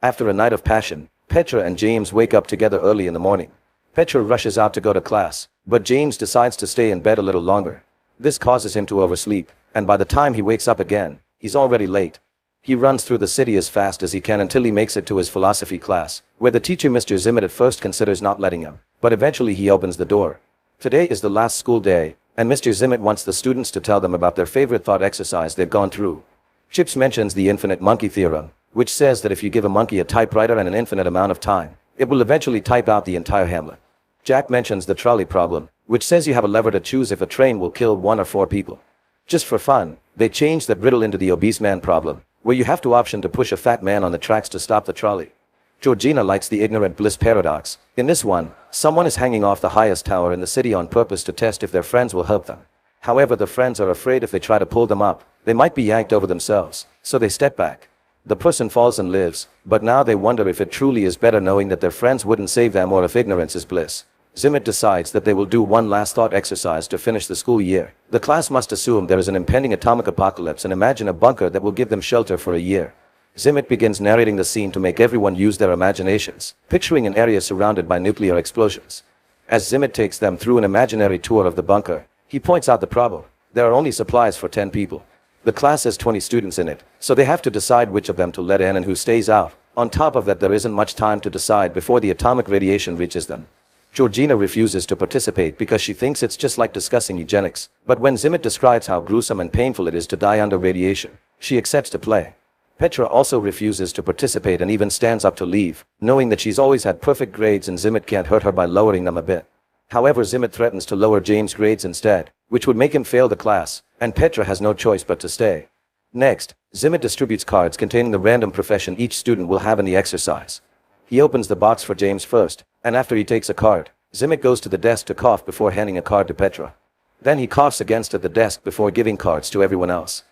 After a night of passion, Petra and James wake up together early in the morning. Petra rushes out to go to class, but James decides to stay in bed a little longer. This causes him to oversleep, and by the time he wakes up again, he's already late. He runs through the city as fast as he can until he makes it to his philosophy class, where the teacher Mr. Zimmett at first considers not letting him, but eventually he opens the door. Today is the last school day, and Mr. Zimmett wants the students to tell them about their favorite thought exercise they've gone through. Chips mentions the infinite monkey theorem, which says that if you give a monkey a typewriter and an infinite amount of time, it will eventually type out the entire Hamlet. Jack mentions the trolley problem, which says you have a lever to choose if a train will kill 1 or 4 people. Just for fun, they change that riddle into the obese man problem, where you have to option to push a fat man on the tracks to stop the trolley. Georgina likes the ignorant bliss paradox. In this one, someone is hanging off the highest tower in the city on purpose to test if their friends will help them. However, the friends are afraid if they try to pull them up, they might be yanked over themselves, so they step back. The person falls and lives, but now they wonder if it truly is better knowing that their friends wouldn't save them or if ignorance is bliss. Zimmett decides that they will do one last thought exercise to finish the school year. The class must assume there is an impending atomic apocalypse and imagine a bunker that will give them shelter for a year. Zimmett begins narrating the scene to make everyone use their imaginations, picturing an area surrounded by nuclear explosions. As Zimmett takes them through an imaginary tour of the bunker, he points out the problem. There are only supplies for 10 people. The class has 20 students in it, so they have to decide which of them to let in and who stays out. On top of that, there isn't much time to decide before the atomic radiation reaches them. Georgina refuses to participate because she thinks it's just like discussing eugenics, but when Zimmett describes how gruesome and painful it is to die under radiation, she accepts to play. Petra also refuses to participate and even stands up to leave, knowing that she's always had perfect grades and Zimmett can't hurt her by lowering them a bit. However, Zimmett threatens to lower James' grades instead, which would make him fail the class, and Petra has no choice but to stay. Next, Zimmett distributes cards containing the random profession each student will have in the exercise. He opens the box for James first, and after he takes a card, Zimmett goes to the desk to cough before handing a card to Petra. Then he coughs against at the desk before giving cards to everyone else.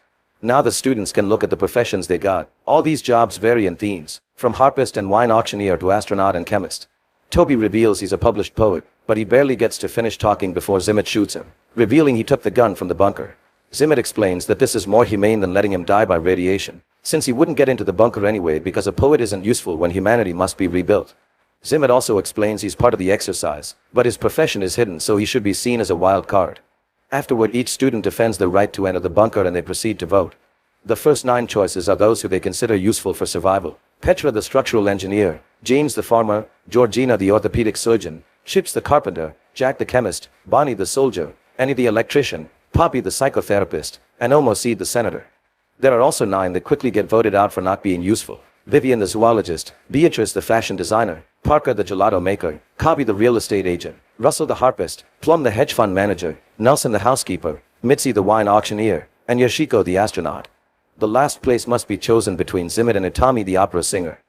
Now the students can look at the professions they got. All these jobs vary in themes, from harpist and wine auctioneer to astronaut and chemist. Toby reveals he's a published poet, but he barely gets to finish talking before Zimmett shoots him, revealing he took the gun from the bunker. Zimmett explains that this is more humane than letting him die by radiation, since he wouldn't get into the bunker anyway because a poet isn't useful when humanity must be rebuilt. Zimmett also explains he's part of the exercise, but his profession is hidden so he should be seen as a wild card. Afterward, each student defends their right to enter the bunker and they proceed to vote. The first 9 choices are those who they consider useful for survival. Petra the structural engineer, James the farmer, Georgina the orthopedic surgeon, Chips the carpenter, Jack the chemist, Bonnie the soldier, Annie the electrician, Poppy the psychotherapist, and Omo Seed the senator. There are also 9 that quickly get voted out for not being useful. Vivian the zoologist, Beatrice the fashion designer, Parker the gelato maker, Cobby the real estate agent, Russell the harpist, Plum the hedge fund manager, Nelson the housekeeper, Mitzi the wine auctioneer, and Yoshiko the astronaut. The last place must be chosen between Zimmett and Itami the opera singer.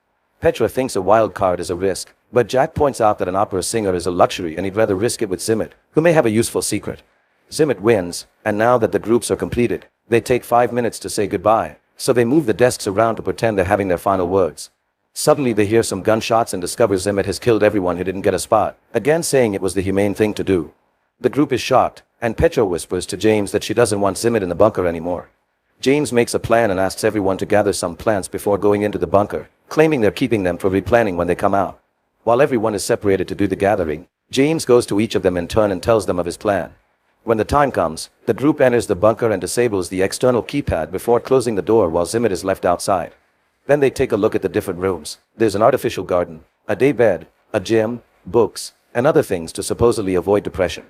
Petra thinks a wild card is a risk, but Jack points out that an opera singer is a luxury and he'd rather risk it with Zimmett, who may have a useful secret. Zimmett wins, and now that the groups are completed, they take 5 minutes to say goodbye, so they move the desks around to pretend they're having their final words. Suddenly they hear some gunshots and discover Zimmett has killed everyone who didn't get a spot, again saying it was the humane thing to do. The group is shocked, and Petra whispers to James that she doesn't want Zimmett in the bunker anymore. James makes a plan and asks everyone to gather some plants before going into the bunker, claiming they're keeping them for replanting when they come out. While everyone is separated to do the gathering, James goes to each of them in turn and tells them of his plan. When the time comes, the group enters the bunker and disables the external keypad before closing the door while Zimmett is left outside. Then they take a look at the different rooms. There's an artificial garden, a day bed, a gym, books, and other things to supposedly avoid depression.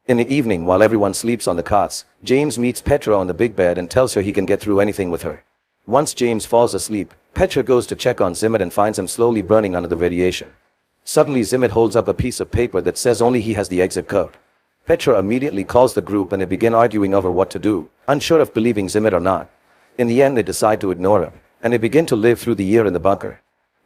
In the evening, while everyone sleeps on the cots, James meets Petra on the big bed and tells her he can get through anything with her. Once James falls asleep, Petra goes to check on Zimmett and finds him slowly burning under the radiation. Suddenly Zimmett holds up a piece of paper that says only he has the exit code. Petra immediately calls the group and they begin arguing over what to do, unsure of believing Zimmett or not. In the end they decide to ignore him, and they begin to live through the year in the bunker.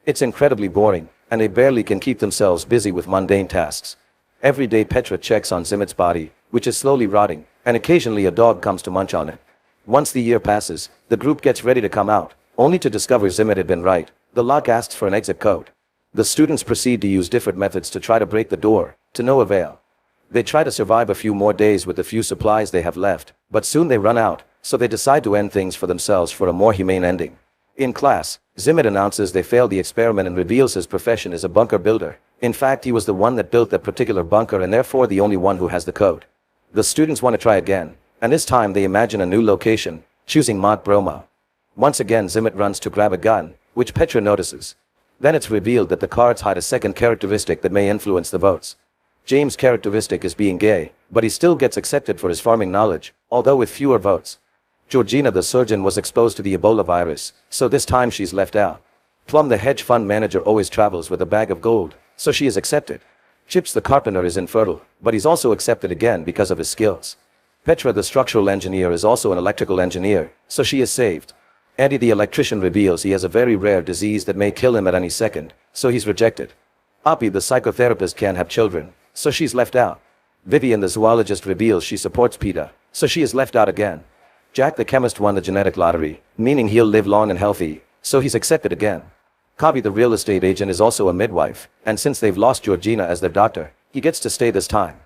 It's incredibly boring, and they barely can keep themselves busy with mundane tasks. Every day Petra checks on Zimmett's body, which is slowly rotting, and occasionally a dog comes to munch on it. Once the year passes, the group gets ready to come out, only to discover Zimmett had been right. The lock asks for an exit code. The students proceed to use different methods to try to break the door, to no avail. They try to survive a few more days with the few supplies they have left, but soon they run out, so they decide to end things for themselves for a more humane ending. In class, Zimmet announces they failed the experiment and reveals his profession is a bunker builder. In fact, he was the one that built that particular bunker and therefore the only one who has the code. The students want to try again, and this time they imagine a new location, choosing Mont Broma. Once again Zimmet runs to grab a gun, which Petra notices. Then it's revealed that the cards hide a second characteristic that may influence the votes. James' characteristic is being gay, but he still gets accepted for his farming knowledge, although with fewer votes. Georgina the surgeon was exposed to the Ebola virus, so this time she's left out. Plum the hedge fund manager always travels with a bag of gold, so she is accepted. Chips the carpenter is infertile, but he's also accepted again because of his skills. Petra the structural engineer is also an electrical engineer, so she is saved. Eddie the electrician reveals he has a very rare disease that may kill him at any second, so he's rejected. Oppie the psychotherapist can't have children, so she's left out. Vivian the zoologist reveals she supports PETA, so she is left out again. Jack the chemist won the genetic lottery, meaning he'll live long and healthy, so he's accepted again. Kavi the real estate agent is also a midwife, and since they've lost Georgina as their doctor, he gets to stay this time.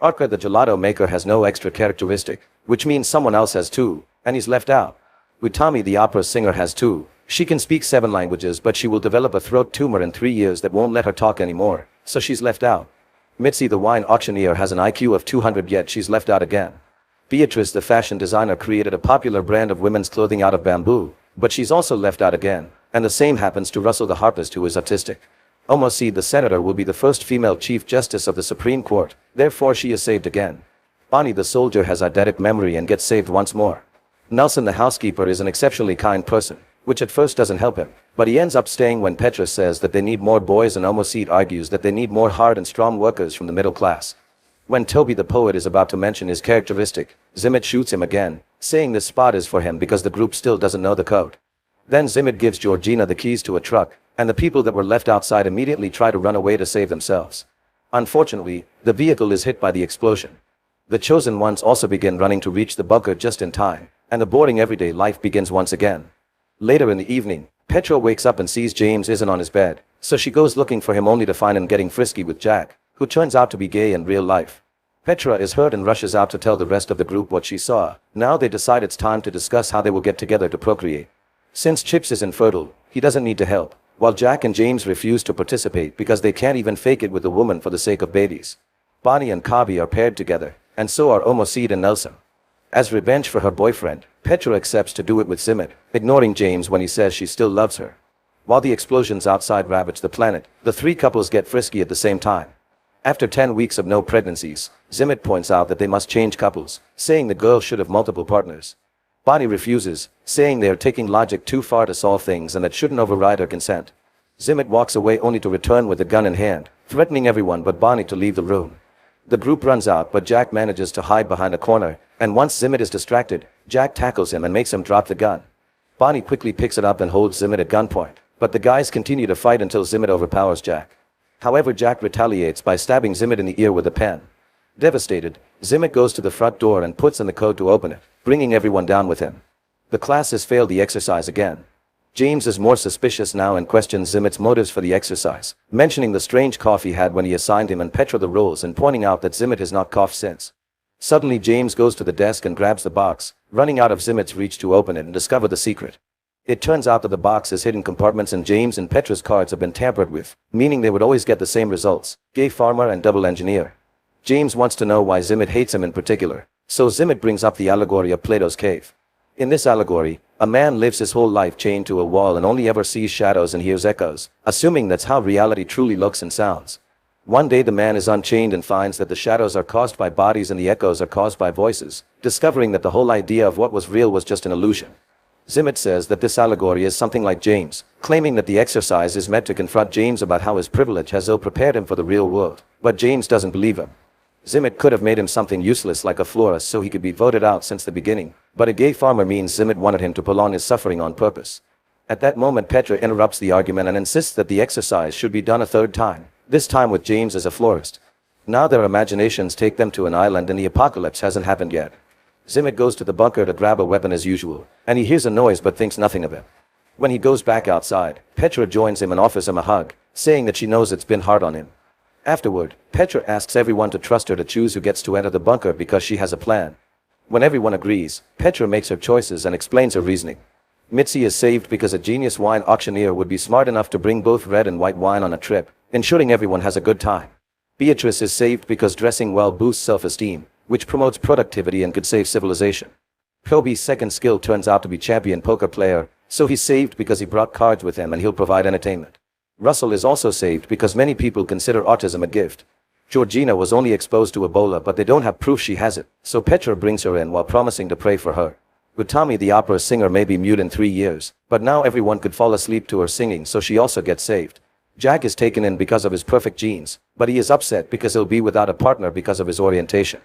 Arka the gelato maker has no extra characteristic, which means someone else has two, and he's left out. Utami the opera singer has two. She can speak 7 languages but she will develop a throat tumor in 3 years that won't let her talk anymore, so she's left out. Mitzi the wine auctioneer has an IQ of 200 yet she's left out again. Beatrice the fashion designer created a popular brand of women's clothing out of bamboo, but she's also left out again, and the same happens to Russell the harpist who is autistic. Omosi the senator will be the first female chief justice of the Supreme Court, therefore she is saved again. Bonnie the soldier has eidetic memory and gets saved once more. Nelson the housekeeper is an exceptionally kind person, which at first doesn't help him, but he ends up staying when Petra says that they need more boys and Omosi argues that they need more hard and strong workers from the middle class. When Toby the poet is about to mention his characteristic, Zimmet shoots him again, saying this spot is for him because the group still doesn't know the code. Then Zimmet gives Georgina the keys to a truck, and the people that were left outside immediately try to run away to save themselves. Unfortunately, the vehicle is hit by the explosion. The chosen ones also begin running to reach the bunker just in time, and the boring everyday life begins once again. Later in the evening, Petra wakes up and sees James isn't on his bed, so she goes looking for him only to find him getting frisky with Jack, who turns out to be gay in real life. Petra is hurt and rushes out to tell the rest of the group what she saw. Now they decide it's time to discuss how they will get together to procreate. Since Chips is infertile, he doesn't need to help, while Jack and James refuse to participate because they can't even fake it with a woman for the sake of babies. Bonnie and Kavi are paired together, and so are Omoseed and Nelson. As revenge for her boyfriend, Petra accepts to do it with Zimmet, ignoring James when he says she still loves her. While the explosions outside ravage the planet, the 3 couples get frisky at the same time. After 10 weeks of no pregnancies, Zimmet points out that they must change couples, saying the girl should have multiple partners. Bonnie refuses, saying they are taking logic too far to solve things and that shouldn't override her consent. Zimmet walks away only to return with a gun in hand, threatening everyone but Bonnie to leave the room. The group runs out but Jack manages to hide behind a corner, and once Zimmet is distracted, Jack tackles him and makes him drop the gun. Bonnie quickly picks it up and holds Zimmet at gunpoint, but the guys continue to fight until Zimmet overpowers Jack. However, Jack retaliates by stabbing Zimmet in the ear with a pen. Devastated, Zimmet goes to the front door and puts in the code to open it, bringing everyone down with him. The class has failed the exercise again. James is more suspicious now and questions Zimmet's motives for the exercise, mentioning the strange cough he had when he assigned him and Petra the roles and pointing out that Zimmet has not coughed since. Suddenly James goes to the desk and grabs the box, running out of Zimmet's reach to open it and discover the secret. It turns out that the box has hidden compartments and James and Petra's cards have been tampered with, meaning they would always get the same results: gay farmer and double engineer. James wants to know why Zimmet hates him in particular, so Zimmet brings up the allegory of Plato's cave. In this allegory, a man lives his whole life chained to a wall and only ever sees shadows and hears echoes, assuming that's how reality truly looks and sounds. One day the man is unchained and finds that the shadows are caused by bodies and the echoes are caused by voices, discovering that the whole idea of what was real was just an illusion. Zimmet says that this allegory is something like James, claiming that the exercise is meant to confront James about how his privilege has prepared him for the real world, but James doesn't believe him. Zimmet could have made him something useless like a florist so he could be voted out since the beginning, but a gay farmer means Zimmet wanted him to prolong his suffering on purpose. At that moment Petra interrupts the argument and insists that the exercise should be done a 3rd time, this time with James as a florist. Now their imaginations take them to an island and the apocalypse hasn't happened yet. Zimmet goes to the bunker to grab a weapon as usual, and he hears a noise but thinks nothing of it. When he goes back outside, Petra joins him and offers him a hug, saying that she knows it's been hard on him. Afterward, Petra asks everyone to trust her to choose who gets to enter the bunker because she has a plan. When everyone agrees, Petra makes her choices and explains her reasoning. Mitzi is saved because a genius wine auctioneer would be smart enough to bring both red and white wine on a trip, ensuring everyone has a good time. Beatrice is saved because dressing well boosts self-esteem, which promotes productivity and could save civilization. Kobe's second skill turns out to be champion poker player, so he's saved because he brought cards with him and he'll provide entertainment. Russell is also saved because many people consider autism a gift. Georgina was only exposed to Ebola, but they don't have proof she has it, so Petra brings her in while promising to pray for her. Utami the opera singer may be mute in 3 years, but now everyone could fall asleep to her singing, so she also gets saved. Jack is taken in because of his perfect genes, but he is upset because he'll be without a partner because of his orientation.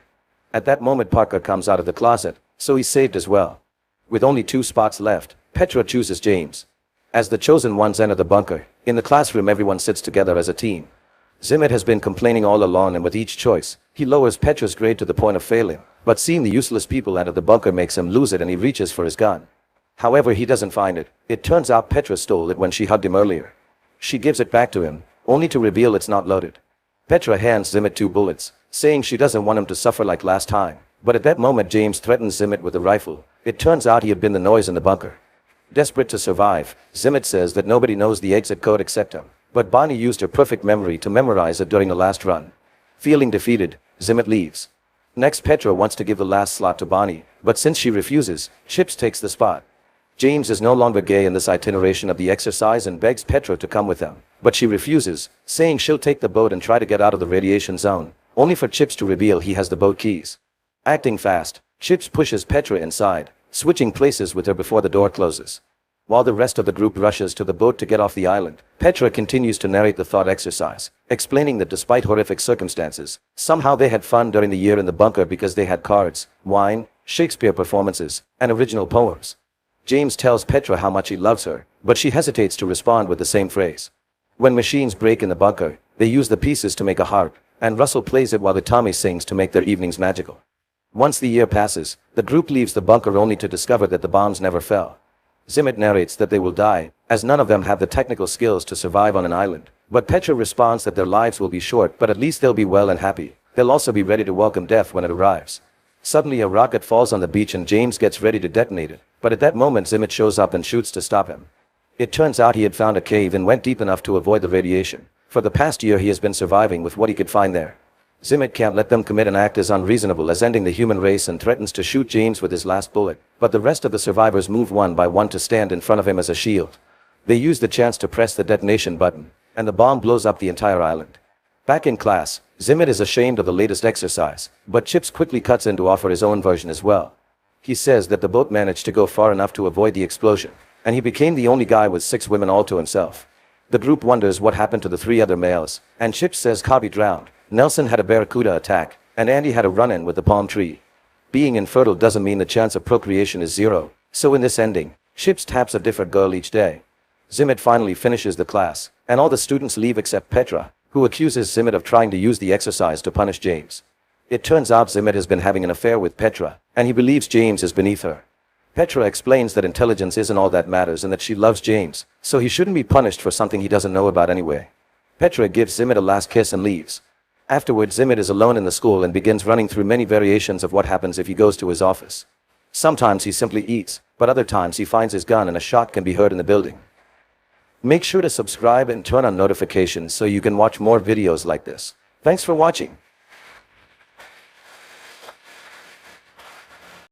At that moment Parker comes out of the closet, so he's saved as well. With only 2 spots left, Petra chooses James. As the chosen ones enter the bunker, in the classroom everyone sits together as a team. Zimmit has been complaining all along, and with each choice, he lowers Petra's grade to the point of failing, but seeing the useless people enter the bunker makes him lose it and he reaches for his gun. However, he doesn't find it. It turns out Petra stole it when she hugged him earlier. She gives it back to him, only to reveal it's not loaded. Petra hands Zimmit 2 bullets, saying she doesn't want him to suffer like last time, but at that moment James threatens Zimmit with a rifle. It turns out he had been the noise in the bunker. Desperate to survive, Zimmit says that nobody knows the exit code except him, but Bonnie used her perfect memory to memorize it during the last run. Feeling defeated, Zimmit leaves. Next, Petra wants to give the last slot to Bonnie, but since she refuses, Chips takes the spot. James is no longer gay in this itineration of the exercise and begs Petra to come with them, but she refuses, saying she'll take the boat and try to get out of the radiation zone, only for Chips to reveal he has the boat keys. Acting fast, Chips pushes Petra inside, switching places with her before the door closes. While the rest of the group rushes to the boat to get off the island, Petra continues to narrate the thought exercise, explaining that despite horrific circumstances, somehow they had fun during the year in the bunker because they had cards, wine, Shakespeare performances, and original poems. James tells Petra how much he loves her, but she hesitates to respond with the same phrase. When machines break in the bunker, they use the pieces to make a harp, and Russell plays it while the Tommy sings to make their evenings magical. Once the year passes, the group leaves the bunker only to discover that the bombs never fell. Zimmit narrates that they will die, as none of them have the technical skills to survive on an island, but Petra responds that their lives will be short, but at least they'll be well and happy. They'll also be ready to welcome death when it arrives. Suddenly a rocket falls on the beach and James gets ready to detonate it, but at that moment Zimmit shows up and shoots to stop him. It turns out he had found a cave and went deep enough to avoid the radiation. For the past year he has been surviving with what he could find there. Zimmit can't let them commit an act as unreasonable as ending the human race and threatens to shoot James with his last bullet, but the rest of the survivors move one by one to stand in front of him as a shield. They use the chance to press the detonation button, and the bomb blows up the entire island. Back in class, Zimmit is ashamed of the latest exercise, but Chips quickly cuts in to offer his own version as well. He says that the boat managed to go far enough to avoid the explosion, and he became the only guy with 6 women all to himself. The group wonders what happened to the 3 other males, and Chips says Cobby drowned, Nelson had a barracuda attack, and Andy had a run-in with the palm tree. Being infertile doesn't mean the chance of procreation is 0, so in this ending, Chips taps a different girl each day. Zimmit finally finishes the class, and all the students leave except Petra, who accuses Zimmit of trying to use the exercise to punish James. It turns out Zimmit has been having an affair with Petra, and he believes James is beneath her. Petra explains that intelligence isn't all that matters and that she loves James, so he shouldn't be punished for something he doesn't know about anyway. Petra gives Zimmit a last kiss and leaves. Afterwards, Zimmit is alone in the school and begins running through many variations of what happens if he goes to his office. Sometimes he simply eats, but other times he finds his gun and a shot can be heard in the building. Make sure to subscribe and turn on notifications so you can watch more videos like this. Thanks for watching.